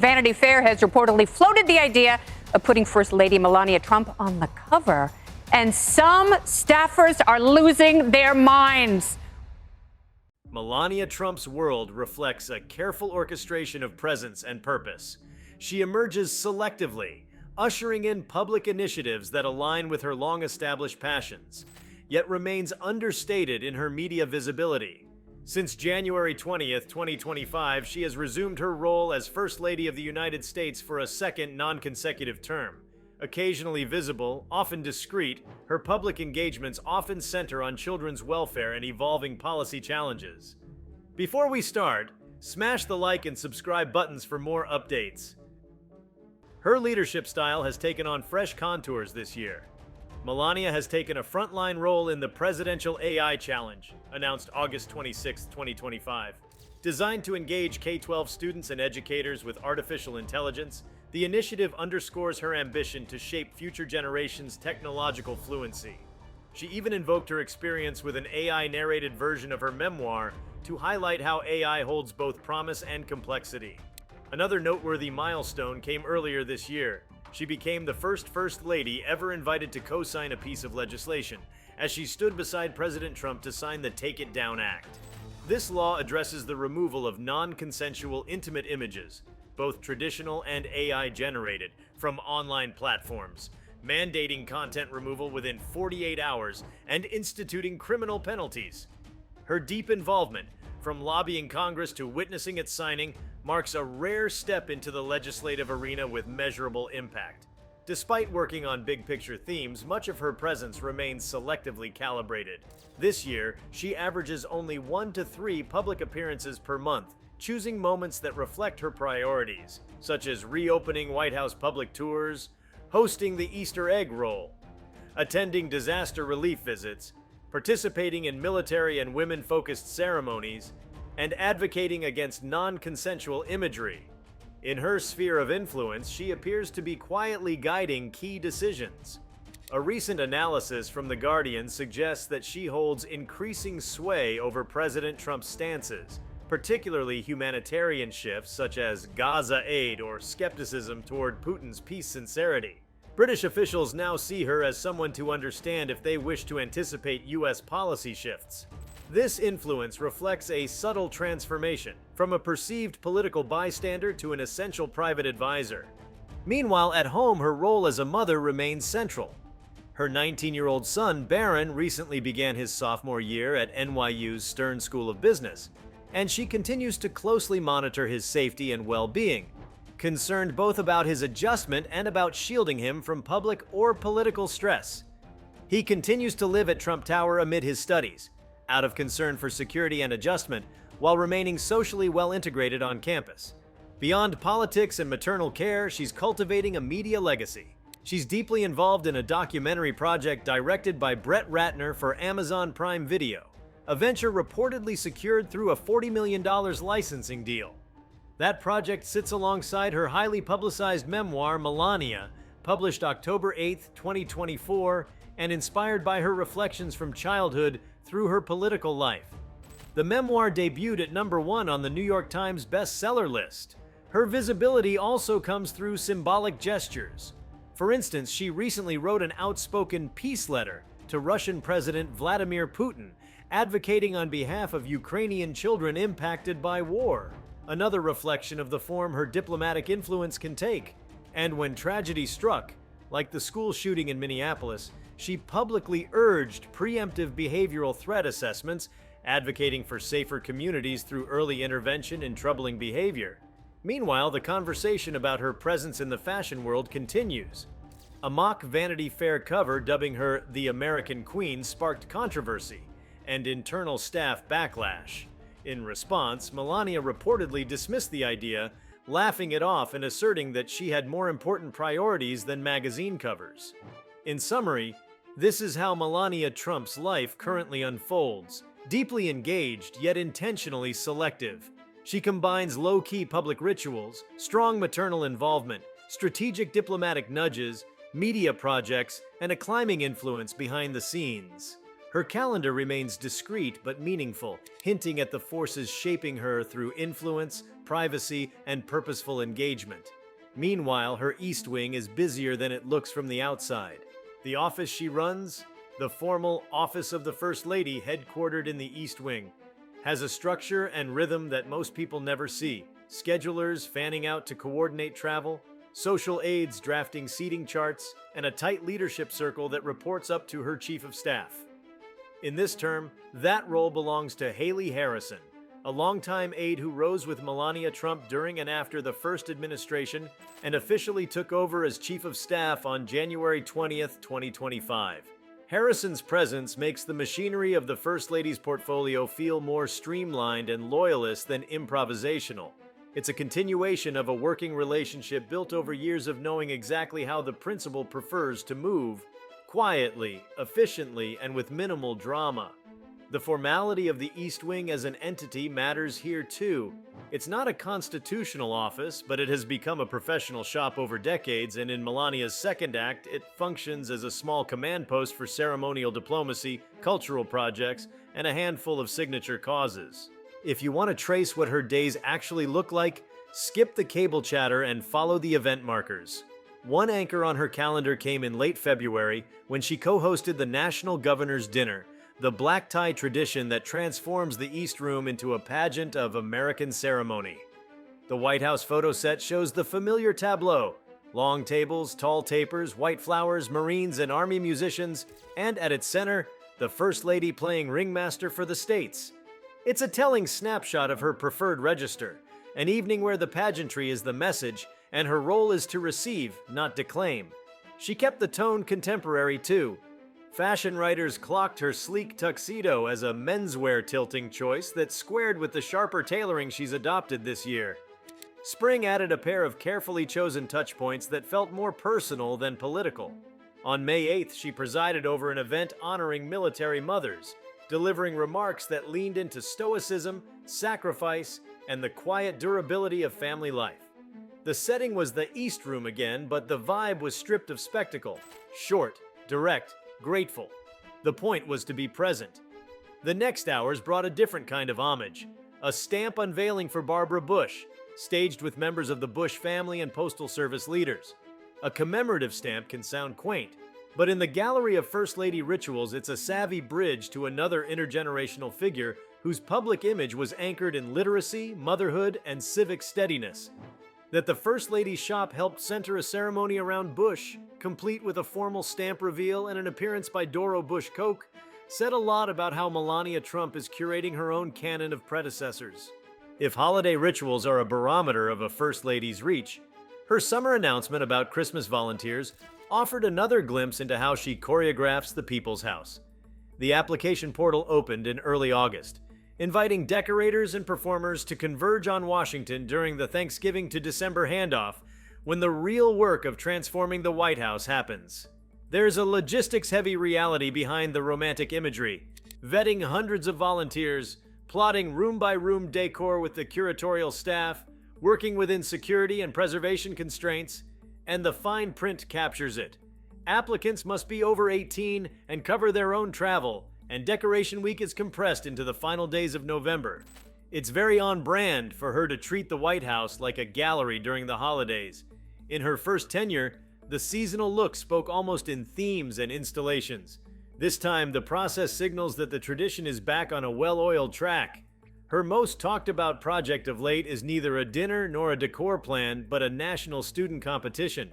Vanity Fair has reportedly floated the idea of putting First Lady Melania Trump on the cover. And some staffers are losing their minds. Melania Trump's world reflects a careful orchestration of presence and purpose. She emerges selectively, ushering in public initiatives that align with her long-established passions, yet remains understated in her media visibility. Since January 20th, 2025, she has resumed her role as First Lady of the United States for a second non-consecutive term. Occasionally visible, often discreet, her public engagements often center on children's welfare and evolving policy challenges. Before we start, smash the like and subscribe buttons for more updates. Her leadership style has taken on fresh contours this year. Melania has taken a frontline role in the Presidential AI Challenge, announced August 26, 2025. Designed to engage K-12 students and educators with artificial intelligence, the initiative underscores her ambition to shape future generations' technological fluency. She even invoked her experience with an AI-narrated version of her memoir to highlight how AI holds both promise and complexity. Another noteworthy milestone came earlier this year. She became the First Lady ever invited to co-sign a piece of legislation, as she stood beside President Trump to sign the Take It Down Act. This law addresses the removal of non-consensual intimate images, both traditional and AI-generated, from online platforms, mandating content removal within 48 hours and instituting criminal penalties. Her deep involvement, from lobbying Congress to witnessing its signing, marks a rare step into the legislative arena with measurable impact. Despite working on big-picture themes, much of her presence remains selectively calibrated. This year, she averages only 1 to 3 public appearances per month, choosing moments that reflect her priorities, such as reopening White House public tours, hosting the Easter egg roll, attending disaster relief visits, participating in military and women-focused ceremonies, and advocating against non-consensual imagery. In her sphere of influence, she appears to be quietly guiding key decisions. A recent analysis from The Guardian suggests that she holds increasing sway over President Trump's stances, particularly humanitarian shifts such as Gaza aid or skepticism toward Putin's peace sincerity. British officials now see her as someone to understand if they wish to anticipate U.S. policy shifts. This influence reflects a subtle transformation, from a perceived political bystander to an essential private advisor. Meanwhile, at home, her role as a mother remains central. Her 19-year-old son, Barron, recently began his sophomore year at NYU's Stern School of Business, and she continues to closely monitor his safety and well-being, concerned both about his adjustment and about shielding him from public or political stress. He continues to live at Trump Tower amid his studies, out of concern for security and adjustment, while remaining socially well-integrated on campus. Beyond politics and maternal care, she's cultivating a media legacy. She's deeply involved in a documentary project directed by Brett Ratner for Amazon Prime Video, a venture reportedly secured through a $40 million licensing deal. That project sits alongside her highly publicized memoir, Melania, published October 8, 2024, and inspired by her reflections from childhood through her political life. The memoir debuted at #1 on the New York Times bestseller list. Her visibility also comes through symbolic gestures. For instance, she recently wrote an outspoken peace letter to Russian President Vladimir Putin, advocating on behalf of Ukrainian children impacted by war. Another reflection of the form her diplomatic influence can take. And when tragedy struck, like the school shooting in Minneapolis, she publicly urged preemptive behavioral threat assessments, advocating for safer communities through early intervention in troubling behavior. Meanwhile, the conversation about her presence in the fashion world continues. A mock Vanity Fair cover dubbing her the American Queen sparked controversy and internal staff backlash. In response, Melania reportedly dismissed the idea, laughing it off and asserting that she had more important priorities than magazine covers. In summary, this is how Melania Trump's life currently unfolds. Deeply engaged, yet intentionally selective. She combines low-key public rituals, strong maternal involvement, strategic diplomatic nudges, media projects, and a climbing influence behind the scenes. Her calendar remains discreet but meaningful, hinting at the forces shaping her through influence, privacy, and purposeful engagement. Meanwhile, her East Wing is busier than it looks from the outside. The office she runs, the formal Office of the First Lady, headquartered in the East Wing, has a structure and rhythm that most people never see. Schedulers fanning out to coordinate travel, social aides drafting seating charts, and a tight leadership circle that reports up to her chief of staff. In this term, that role belongs to Haley Harrison, a longtime aide who rose with Melania Trump during and after the first administration and officially took over as chief of staff on January 20th, 2025. Harrison's presence makes the machinery of the First Lady's portfolio feel more streamlined and loyalist than improvisational. It's a continuation of a working relationship built over years of knowing exactly how the principal prefers to move, quietly, efficiently, and with minimal drama. The formality of the East Wing as an entity matters here too. It's not a constitutional office, but it has become a professional shop over decades, and in Melania's second act, it functions as a small command post for ceremonial diplomacy, cultural projects, and a handful of signature causes. If you want to trace what her days actually look like, skip the cable chatter and follow the event markers. One anchor on her calendar came in late February when she co-hosted the National Governor's Dinner, the black tie tradition that transforms the East Room into a pageant of American ceremony. The White House photo set shows the familiar tableau: long tables, tall tapers, white flowers, Marines and Army musicians, and at its center, the First Lady playing ringmaster for the states. It's a telling snapshot of her preferred register, an evening where the pageantry is the message and her role is to receive, not declaim. She kept the tone contemporary too. Fashion writers clocked her sleek tuxedo as a menswear tilting choice that squared with the sharper tailoring she's adopted this year. Spring added a pair of carefully chosen touchpoints that felt more personal than political. On May 8th, she presided over an event honoring military mothers, delivering remarks that leaned into stoicism, sacrifice, and the quiet durability of family life. The setting was the East Room again, but the vibe was stripped of spectacle. Short, direct, grateful. The point was to be present. The next hours brought a different kind of homage, a stamp unveiling for Barbara Bush, staged with members of the Bush family and Postal Service leaders. A commemorative stamp can sound quaint, but in the gallery of First Lady rituals, it's a savvy bridge to another intergenerational figure whose public image was anchored in literacy, motherhood, and civic steadiness. That the First Lady's shop helped center a ceremony around Bush, complete with a formal stamp reveal and an appearance by Doro Bush Koch, said a lot about how Melania Trump is curating her own canon of predecessors. If holiday rituals are a barometer of a First Lady's reach, her summer announcement about Christmas volunteers offered another glimpse into how she choreographs the People's House. The application portal opened in early August, inviting decorators and performers to converge on Washington during the Thanksgiving to December handoff, when the real work of transforming the White House happens. There's a logistics-heavy reality behind the romantic imagery, vetting hundreds of volunteers, plotting room-by-room decor with the curatorial staff, working within security and preservation constraints, and the fine print captures it. Applicants must be over 18 and cover their own travel, and Decoration Week is compressed into the final days of November. It's very on brand for her to treat the White House like a gallery during the holidays. In her first tenure, the seasonal look spoke almost in themes and installations. This time, the process signals that the tradition is back on a well-oiled track. Her most talked about project of late is neither a dinner nor a decor plan, but a national student competition.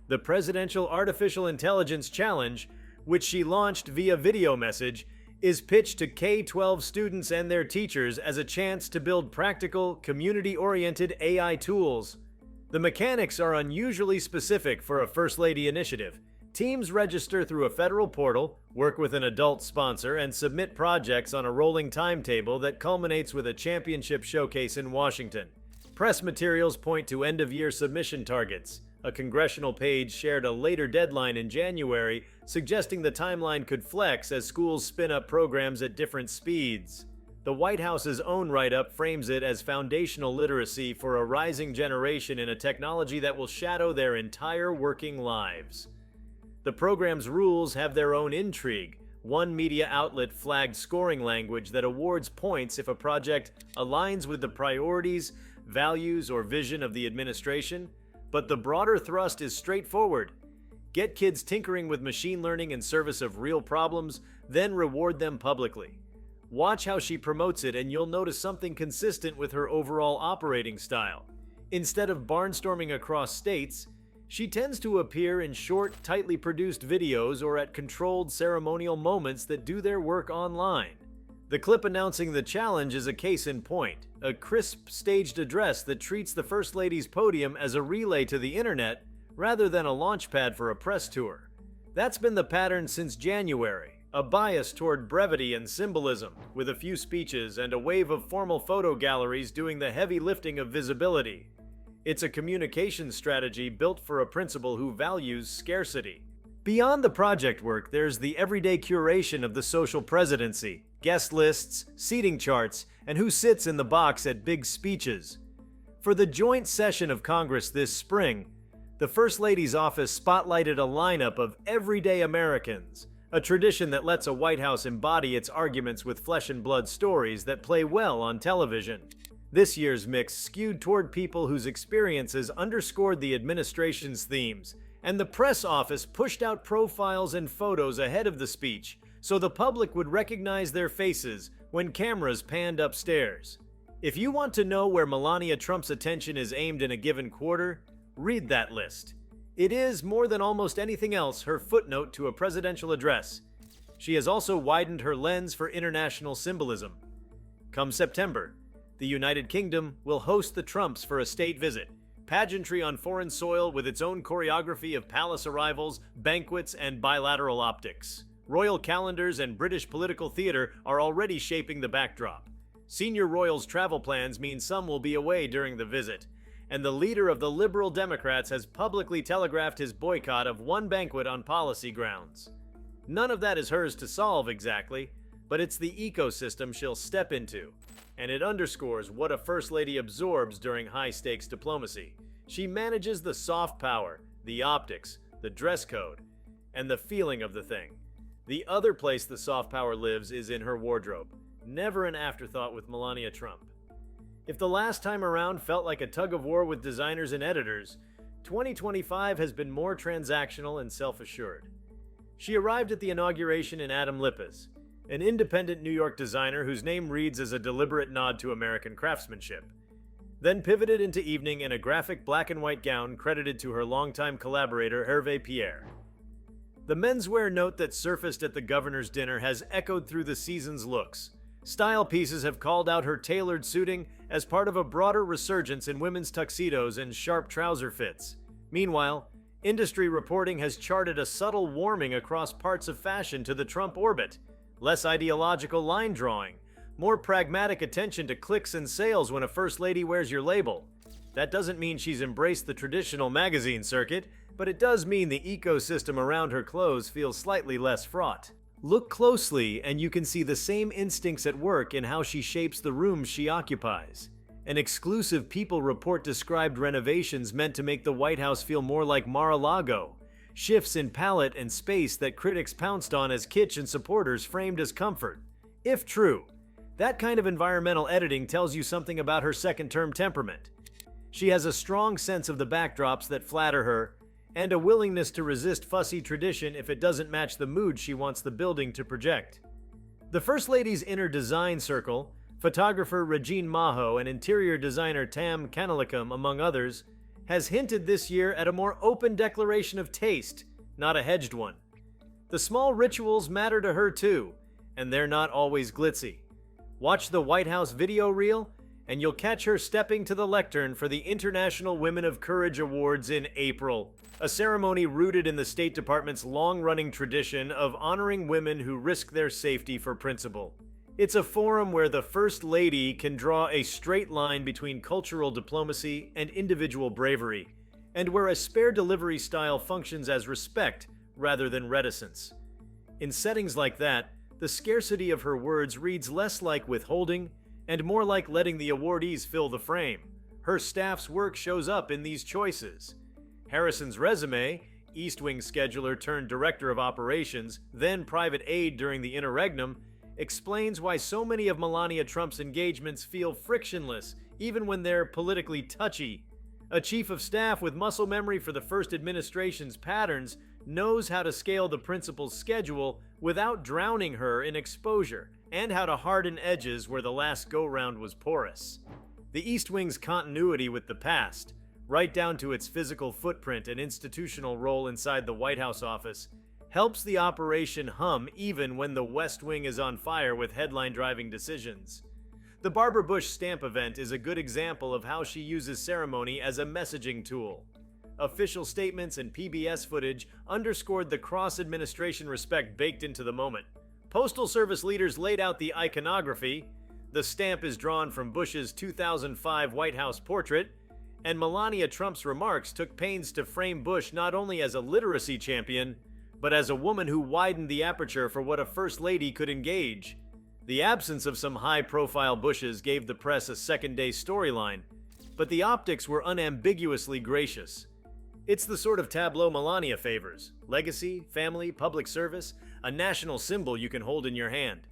The Presidential Artificial Intelligence Challenge, which she launched via video message, is pitched to K-12 students and their teachers as a chance to build practical, community-oriented AI tools. The mechanics are unusually specific for a First Lady initiative. Teams register through a federal portal, work with an adult sponsor, and submit projects on a rolling timetable that culminates with a championship showcase in Washington. Press materials point to end-of-year submission targets. A congressional page shared a later deadline in January, suggesting the timeline could flex as schools spin up programs at different speeds. The White House's own write-up frames it as foundational literacy for a rising generation in a technology that will shadow their entire working lives. The program's rules have their own intrigue. One media outlet flagged scoring language that awards points if a project aligns with the priorities, values, or vision of the administration, but the broader thrust is straightforward. Get kids tinkering with machine learning in service of real problems, then reward them publicly. Watch how she promotes it and you'll notice something consistent with her overall operating style. Instead of barnstorming across states, she tends to appear in short, tightly produced videos or at controlled ceremonial moments that do their work online. The clip announcing the challenge is a case in point, a crisp staged address that treats the First Lady's podium as a relay to the internet rather than a launchpad for a press tour. That's been the pattern since January, a bias toward brevity and symbolism, with a few speeches and a wave of formal photo galleries doing the heavy lifting of visibility. It's a communication strategy built for a principal who values scarcity. Beyond the project work, there's the everyday curation of the social presidency, guest lists, seating charts, and who sits in the box at big speeches. For the joint session of Congress this spring, the First Lady's office spotlighted a lineup of everyday Americans, a tradition that lets a White House embody its arguments with flesh and blood stories that play well on television. This year's mix skewed toward people whose experiences underscored the administration's themes, and the press office pushed out profiles and photos ahead of the speech so the public would recognize their faces when cameras panned upstairs. If you want to know where Melania Trump's attention is aimed in a given quarter, read that list. It is, more than almost anything else, her footnote to a presidential address. She has also widened her lens for international symbolism. Come September, the United Kingdom will host the Trumps for a state visit, pageantry on foreign soil with its own choreography of palace arrivals, banquets, and bilateral optics. Royal calendars and British political theater are already shaping the backdrop. Senior royals' travel plans mean some will be away during the visit, and the leader of the Liberal Democrats has publicly telegraphed his boycott of one banquet on policy grounds. None of that is hers to solve exactly, but it's the ecosystem she'll step into, and it underscores what a First Lady absorbs during high-stakes diplomacy. She manages the soft power, the optics, the dress code, and the feeling of the thing. The other place the soft power lives is in her wardrobe. Never an afterthought with Melania Trump. If the last time around felt like a tug-of-war with designers and editors, 2025 has been more transactional and self-assured. She arrived at the inauguration in Adam Lippes, an independent New York designer whose name reads as a deliberate nod to American craftsmanship, then pivoted into evening in a graphic black and white gown credited to her longtime collaborator Hervé Pierre. The menswear note that surfaced at the governor's dinner has echoed through the season's looks. Style pieces have called out her tailored suiting as part of a broader resurgence in women's tuxedos and sharp trouser fits. Meanwhile, industry reporting has charted a subtle warming across parts of fashion to the Trump orbit. Less ideological line drawing, more pragmatic attention to clicks and sales when a First Lady wears your label. That doesn't mean she's embraced the traditional magazine circuit, but it does mean the ecosystem around her clothes feels slightly less fraught. Look closely and you can see the same instincts at work in how she shapes the rooms she occupies. An exclusive People report described renovations meant to make the White House feel more like Mar-a-Lago. Shifts in palette and space that critics pounced on as kitsch and supporters framed as comfort. If true, that kind of environmental editing tells you something about her second-term temperament. She has a strong sense of the backdrops that flatter her, and a willingness to resist fussy tradition if it doesn't match the mood she wants the building to project. The First Lady's inner design circle, photographer Regine Maho and interior designer Tam Kanalikam, among others, has hinted this year at a more open declaration of taste, not a hedged one. The small rituals matter to her too, and they're not always glitzy. Watch the White House video reel, and you'll catch her stepping to the lectern for the International Women of Courage Awards in April, a ceremony rooted in the State Department's long-running tradition of honoring women who risk their safety for principle. It's a forum where the First Lady can draw a straight line between cultural diplomacy and individual bravery, and where a spare delivery style functions as respect rather than reticence. In settings like that, the scarcity of her words reads less like withholding and more like letting the awardees fill the frame. Her staff's work shows up in these choices. Harrison's resume, East Wing scheduler turned director of operations, then private aide during the interregnum, explains why so many of Melania Trump's engagements feel frictionless, even when they're politically touchy. A chief of staff with muscle memory for the first administration's patterns knows how to scale the principal's schedule without drowning her in exposure, and how to harden edges where the last go-round was porous. The East Wing's continuity with the past, right down to its physical footprint and institutional role inside the White House office, helps the operation hum even when the West Wing is on fire with headline-driving decisions. The Barbara Bush stamp event is a good example of how she uses ceremony as a messaging tool. Official statements and PBS footage underscored the cross-administration respect baked into the moment. Postal Service leaders laid out the iconography. The stamp is drawn from Bush's 2005 White House portrait, and Melania Trump's remarks took pains to frame Bush not only as a literacy champion, but as a woman who widened the aperture for what a First Lady could engage. The absence of some high-profile Bushes gave the press a second-day storyline, but the optics were unambiguously gracious. It's the sort of tableau Melania favors: legacy, family, public service, a national symbol you can hold in your hand.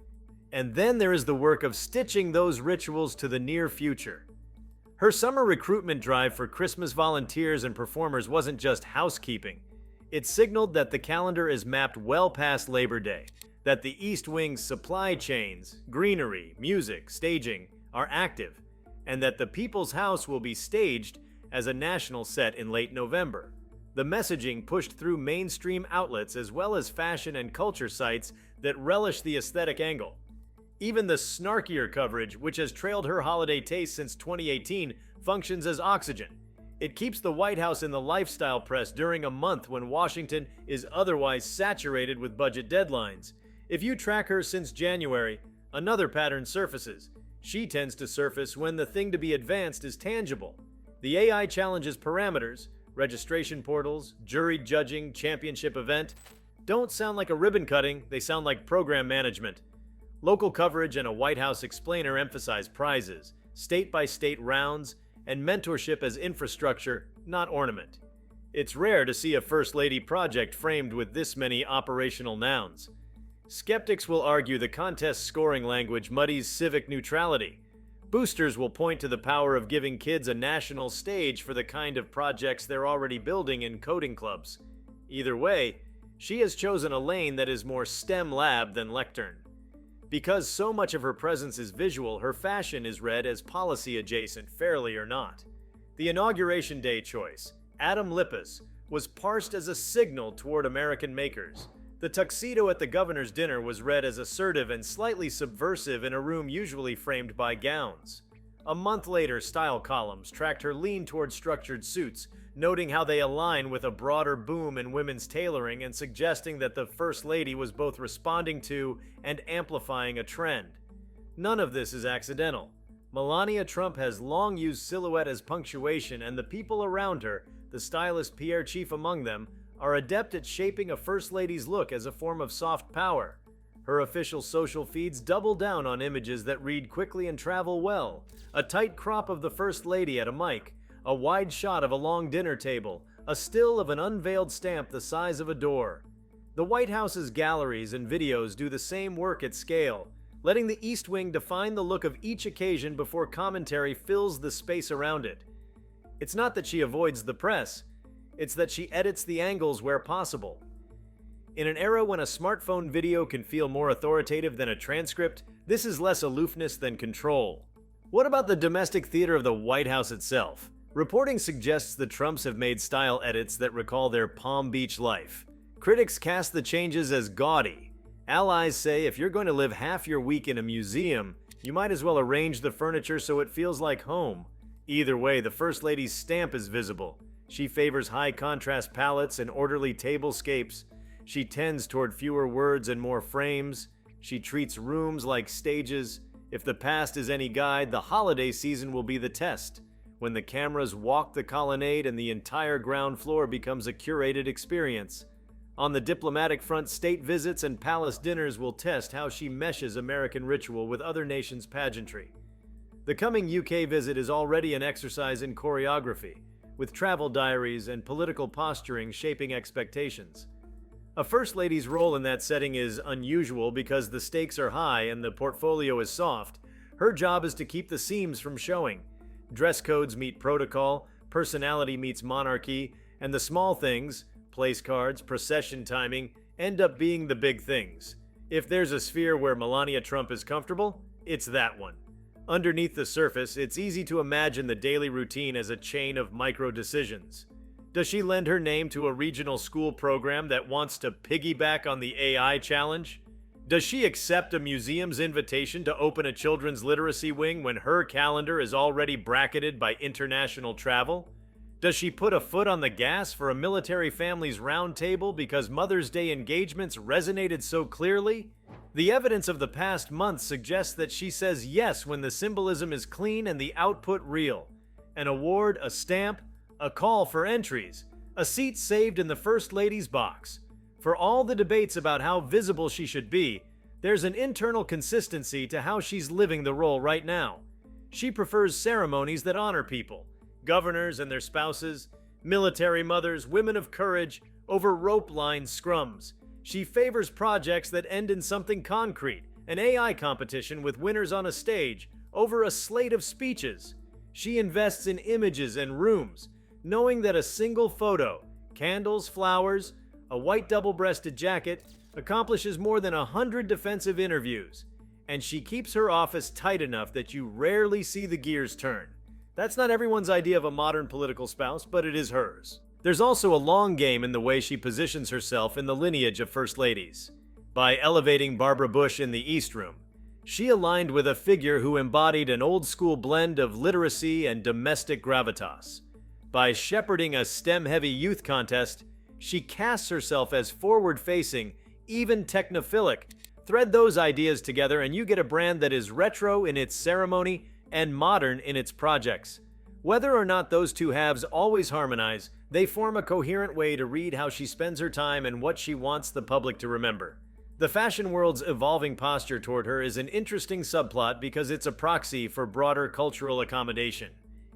And then there is the work of stitching those rituals to the near future. Her summer recruitment drive for Christmas volunteers and performers wasn't just housekeeping. It signaled that the calendar is mapped well past Labor Day, that the East Wing's supply chains, greenery, music, staging are active, and that the People's House will be staged as a national set in late November. The messaging pushed through mainstream outlets as well as fashion and culture sites that relish the aesthetic angle. Even the snarkier coverage, which has trailed her holiday taste since 2018, functions as oxygen. It keeps the White House in the lifestyle press during a month when Washington is otherwise saturated with budget deadlines. If you track her since January, another pattern surfaces. She tends to surface when the thing to be advanced is tangible. The AI challenges parameters, registration portals, juried judging, championship event, don't sound like a ribbon cutting, they sound like program management. Local coverage and a White House explainer emphasize prizes, state-by-state rounds, and mentorship as infrastructure, not ornament. It's rare to see a First Lady project framed with this many operational nouns. Skeptics will argue the contest scoring language muddies civic neutrality. Boosters will point to the power of giving kids a national stage for the kind of projects they're already building in coding clubs. Either way, she has chosen a lane that is more STEM lab than lectern. Because so much of her presence is visual, her fashion is read as policy adjacent, fairly or not. The Inauguration Day choice, Adam Lippis, was parsed as a signal toward American makers. The tuxedo at the governor's dinner was read as assertive and slightly subversive in a room usually framed by gowns. A month later, style columns tracked her lean toward structured suits, noting how they align with a broader boom in women's tailoring and suggesting that the First Lady was both responding to and amplifying a trend. None of this is accidental. Melania Trump has long used silhouette as punctuation, and the people around her, the stylist PR chief among them, are adept at shaping a First Lady's look as a form of soft power. Her official social feeds double down on images that read quickly and travel well. A tight crop of the First Lady at a mic, a wide shot of a long dinner table, a still of an unveiled stamp the size of a door. The White House's galleries and videos do the same work at scale, letting the East Wing define the look of each occasion before commentary fills the space around it. It's not that she avoids the press, it's that she edits the angles where possible. In an era when a smartphone video can feel more authoritative than a transcript, this is less aloofness than control. What about the domestic theater of the White House itself? Reporting suggests the Trumps have made style edits that recall their Palm Beach life. Critics cast the changes as gaudy. Allies say if you're going to live half your week in a museum, you might as well arrange the furniture so it feels like home. Either way, the First Lady's stamp is visible. She favors high contrast palettes and orderly tablescapes. She tends toward fewer words and more frames. She treats rooms like stages. If the past is any guide, the holiday season will be the test, when the cameras walk the colonnade and the entire ground floor becomes a curated experience. On the diplomatic front, state visits and palace dinners will test how she meshes American ritual with other nations' pageantry. The coming UK visit is already an exercise in choreography, with travel diaries and political posturing shaping expectations. A First Lady's role in that setting is unusual because the stakes are high and the portfolio is soft. Her job is to keep the seams from showing. Dress codes meet protocol, personality meets monarchy, and the small things, place cards, procession timing, end up being the big things. If there's a sphere where Melania Trump is comfortable, it's that one. Underneath the surface, it's easy to imagine the daily routine as a chain of micro-decisions. Does she lend her name to a regional school program that wants to piggyback on the AI challenge? Does she accept a museum's invitation to open a children's literacy wing when her calendar is already bracketed by international travel? Does she put a foot on the gas for a military family's roundtable because Mother's Day engagements resonated so clearly? The evidence of the past month suggests that she says yes when the symbolism is clean and the output real. An award, a stamp, a call for entries, a seat saved in the First Lady's box. For all the debates about how visible she should be, there's an internal consistency to how she's living the role right now. She prefers ceremonies that honor people, governors and their spouses, military mothers, women of courage, over rope-line scrums. She favors projects that end in something concrete, an AI competition with winners on a stage, over a slate of speeches. She invests in images and rooms, knowing that a single photo, candles, flowers, a white double-breasted jacket, accomplishes more than 100 defensive interviews. And she keeps her office tight enough that you rarely see the gears turn. That's not everyone's idea of a modern political spouse, but it is hers. There's also a long game in the way she positions herself in the lineage of First Ladies. By elevating Barbara Bush in the East Room, she aligned with a figure who embodied an old-school blend of literacy and domestic gravitas. By shepherding a STEM-heavy youth contest, she casts herself as forward-facing, even technophilic. Thread those ideas together and you get a brand that is retro in its ceremony and modern in its projects. Whether or not those two halves always harmonize, they form a coherent way to read how she spends her time and what she wants the public to remember. The fashion world's evolving posture toward her is an interesting subplot because it's a proxy for broader cultural accommodation.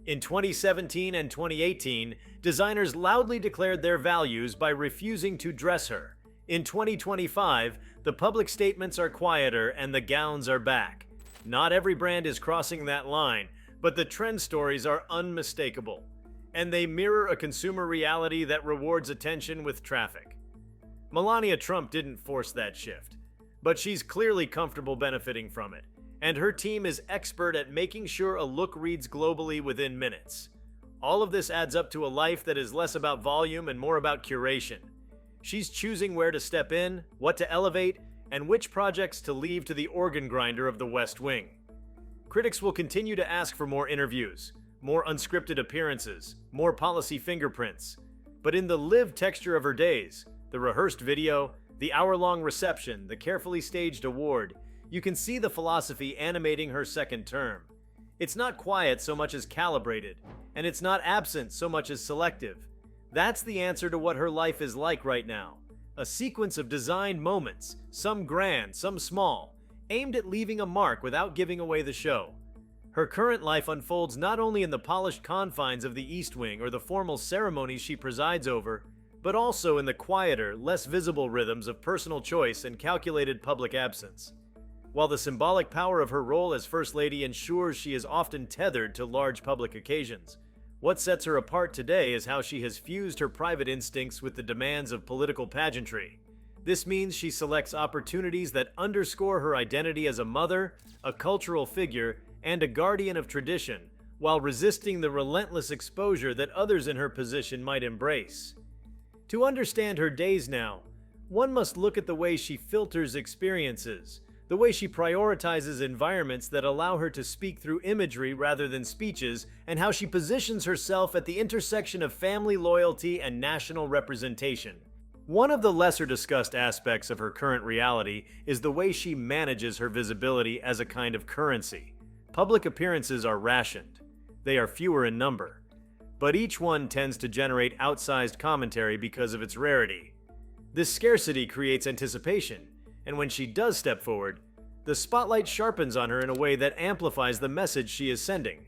In 2017 and 2018, designers loudly declared their values by refusing to dress her. In 2025, the public statements are quieter and the gowns are back. Not every brand is crossing that line, but the trend stories are unmistakable, and they mirror a consumer reality that rewards attention with traffic. Melania Trump didn't force that shift, but she's clearly comfortable benefiting from it, and her team is expert at making sure a look reads globally within minutes. All of this adds up to a life that is less about volume and more about curation. She's choosing where to step in, what to elevate, and which projects to leave to the organ grinder of the West Wing. Critics will continue to ask for more interviews, more unscripted appearances, more policy fingerprints. But in the lived texture of her days, the rehearsed video, the hour-long reception, the carefully staged award, you can see the philosophy animating her second term. It's not quiet so much as calibrated, and it's not absent so much as selective. That's the answer to what her life is like right now. A sequence of designed moments, some grand, some small, aimed at leaving a mark without giving away the show. Her current life unfolds not only in the polished confines of the East Wing or the formal ceremonies she presides over, but also in the quieter, less visible rhythms of personal choice and calculated public absence. While the symbolic power of her role as First Lady ensures she is often tethered to large public occasions, what sets her apart today is how she has fused her private instincts with the demands of political pageantry. This means she selects opportunities that underscore her identity as a mother, a cultural figure, and a guardian of tradition, while resisting the relentless exposure that others in her position might embrace. To understand her days now, one must look at the way she filters experiences, the way she prioritizes environments that allow her to speak through imagery rather than speeches, and how she positions herself at the intersection of family loyalty and national representation. One of the lesser discussed aspects of her current reality is the way she manages her visibility as a kind of currency. Public appearances are rationed. They are fewer in number, but each one tends to generate outsized commentary because of its rarity. This scarcity creates anticipation, and when she does step forward, the spotlight sharpens on her in a way that amplifies the message she is sending.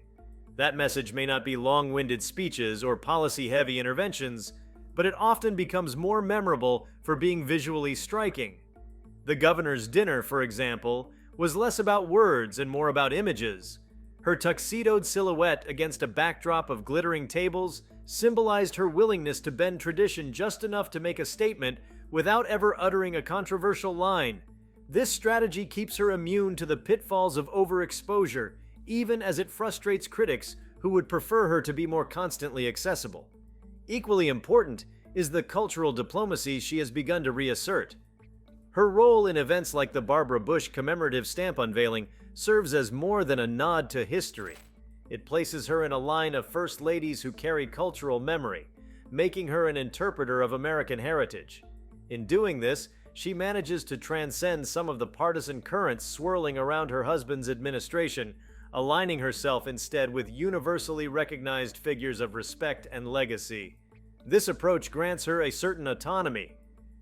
That message may not be long-winded speeches or policy-heavy interventions, but it often becomes more memorable for being visually striking. The governor's dinner, for example, was less about words and more about images. Her tuxedoed silhouette against a backdrop of glittering tables symbolized her willingness to bend tradition just enough to make a statement without ever uttering a controversial line. This strategy keeps her immune to the pitfalls of overexposure, even as it frustrates critics who would prefer her to be more constantly accessible. Equally important is the cultural diplomacy she has begun to reassert. Her role in events like the Barbara Bush commemorative stamp unveiling serves as more than a nod to history. It places her in a line of first ladies who carry cultural memory, making her an interpreter of American heritage. In doing this, she manages to transcend some of the partisan currents swirling around her husband's administration, aligning herself instead with universally recognized figures of respect and legacy. This approach grants her a certain autonomy.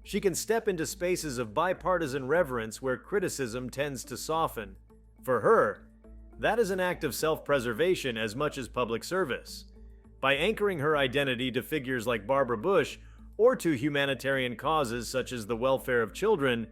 She can step into spaces of bipartisan reverence where criticism tends to soften. For her, that is an act of self-preservation as much as public service. By anchoring her identity to figures like Barbara Bush or to humanitarian causes such as the welfare of children,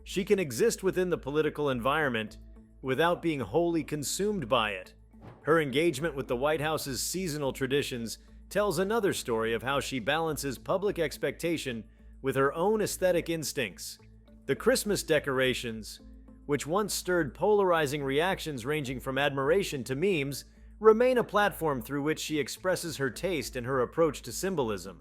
she can exist within the political environment without being wholly consumed by it. Her engagement with the White House's seasonal traditions tells another story of how she balances public expectation with her own aesthetic instincts. The Christmas decorations, which once stirred polarizing reactions ranging from admiration to memes, remain a platform through which she expresses her taste and her approach to symbolism.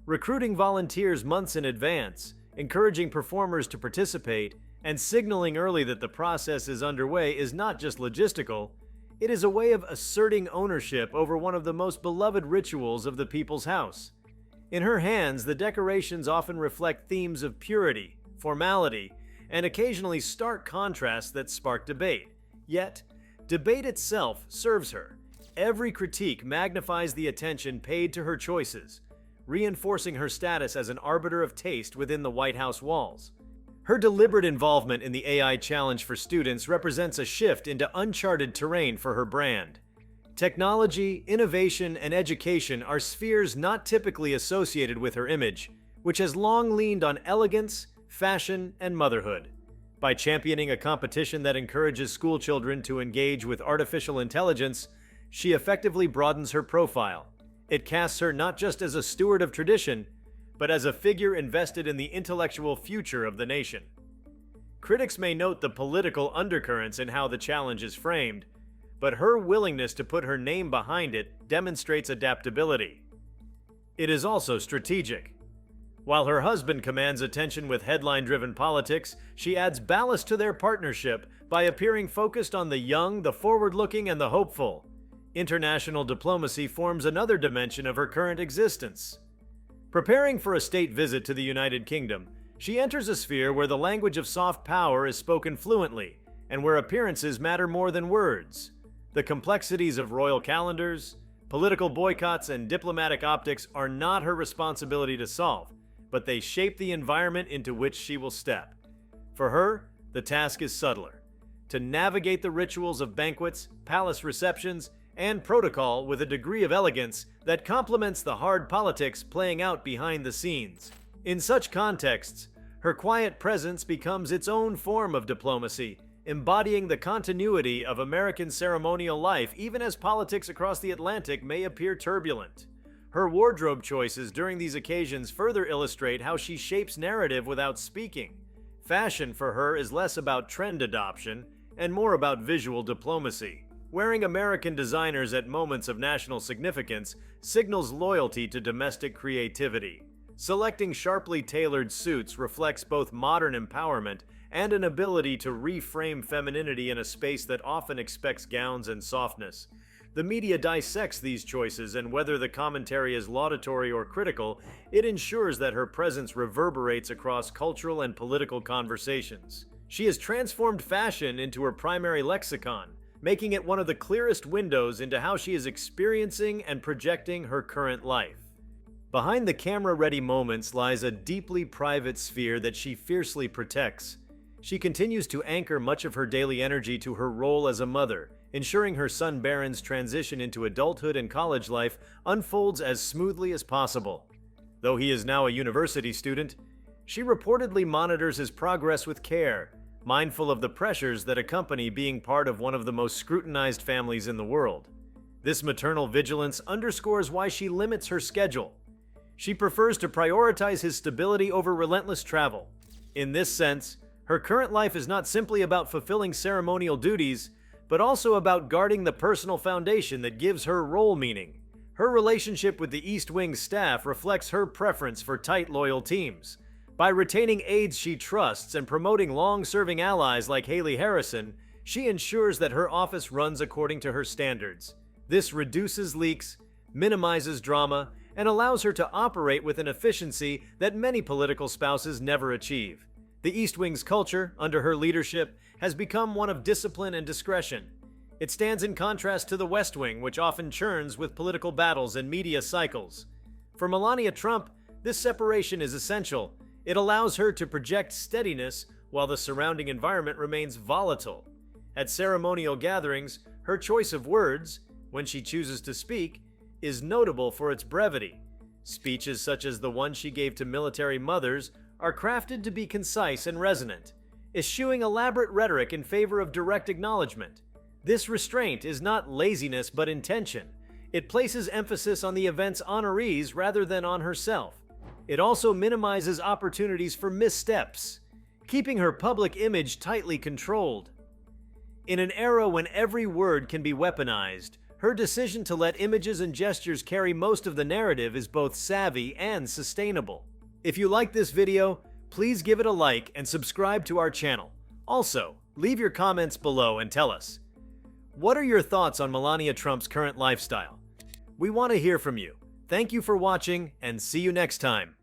Recruiting volunteers months in advance, encouraging performers to participate, and signaling early that the process is underway is not just logistical, it is a way of asserting ownership over one of the most beloved rituals of the people's house. In her hands, the decorations often reflect themes of purity, formality, and occasionally stark contrasts that spark debate. Yet, debate itself serves her. Every critique magnifies the attention paid to her choices, reinforcing her status as an arbiter of taste within the White House walls. Her deliberate involvement in the AI challenge for students represents a shift into uncharted terrain for her brand. Technology, innovation, and education are spheres not typically associated with her image, which has long leaned on elegance, fashion, and motherhood. By championing a competition that encourages schoolchildren to engage with artificial intelligence, she effectively broadens her profile. It casts her not just as a steward of tradition, but as a figure invested in the intellectual future of the nation. Critics may note the political undercurrents in how the challenge is framed, but her willingness to put her name behind it demonstrates adaptability. It is also strategic. While her husband commands attention with headline-driven politics, she adds ballast to their partnership by appearing focused on the young, the forward-looking, and the hopeful. International diplomacy forms another dimension of her current existence. Preparing for a state visit to the United Kingdom, she enters a sphere where the language of soft power is spoken fluently, and where appearances matter more than words. The complexities of royal calendars, political boycotts, and diplomatic optics are not her responsibility to solve, but they shape the environment into which she will step. For her, the task is subtler: to navigate the rituals of banquets, palace receptions, and protocol with a degree of elegance that complements the hard politics playing out behind the scenes. In such contexts, her quiet presence becomes its own form of diplomacy, embodying the continuity of American ceremonial life even as politics across the Atlantic may appear turbulent. Her wardrobe choices during these occasions further illustrate how she shapes narrative without speaking. Fashion for her is less about trend adoption and more about visual diplomacy. Wearing American designers at moments of national significance signals loyalty to domestic creativity. Selecting sharply tailored suits reflects both modern empowerment and an ability to reframe femininity in a space that often expects gowns and softness. The media dissects these choices, and whether the commentary is laudatory or critical, it ensures that her presence reverberates across cultural and political conversations. She has transformed fashion into her primary lexicon, making it one of the clearest windows into how she is experiencing and projecting her current life. Behind the camera-ready moments lies a deeply private sphere that she fiercely protects. She continues to anchor much of her daily energy to her role as a mother, ensuring her son Barron's transition into adulthood and college life unfolds as smoothly as possible. Though he is now a university student, she reportedly monitors his progress with care, mindful of the pressures that accompany being part of one of the most scrutinized families in the world. This maternal vigilance underscores why she limits her schedule. She prefers to prioritize his stability over relentless travel. In this sense, her current life is not simply about fulfilling ceremonial duties, but also about guarding the personal foundation that gives her role meaning. Her relationship with the East Wing's staff reflects her preference for tight, loyal teams. By retaining aides she trusts and promoting long-serving allies like Haley Harrison, she ensures that her office runs according to her standards. This reduces leaks, minimizes drama, and allows her to operate with an efficiency that many political spouses never achieve. The East Wing's culture, under her leadership, has become one of discipline and discretion. It stands in contrast to the West Wing, which often churns with political battles and media cycles. For Melania Trump, this separation is essential. It allows her to project steadiness while the surrounding environment remains volatile. At ceremonial gatherings, her choice of words, when she chooses to speak, is notable for its brevity. Speeches such as the one she gave to military mothers are crafted to be concise and resonant, eschewing elaborate rhetoric in favor of direct acknowledgement. This restraint is not laziness but intention. It places emphasis on the event's honorees rather than on herself. It also minimizes opportunities for missteps, keeping her public image tightly controlled. In an era when every word can be weaponized, her decision to let images and gestures carry most of the narrative is both savvy and sustainable. If you like this video, please give it a like and subscribe to our channel. Also, leave your comments below and tell us, what are your thoughts on Melania Trump's current lifestyle? We want to hear from you. Thank you for watching, and see you next time.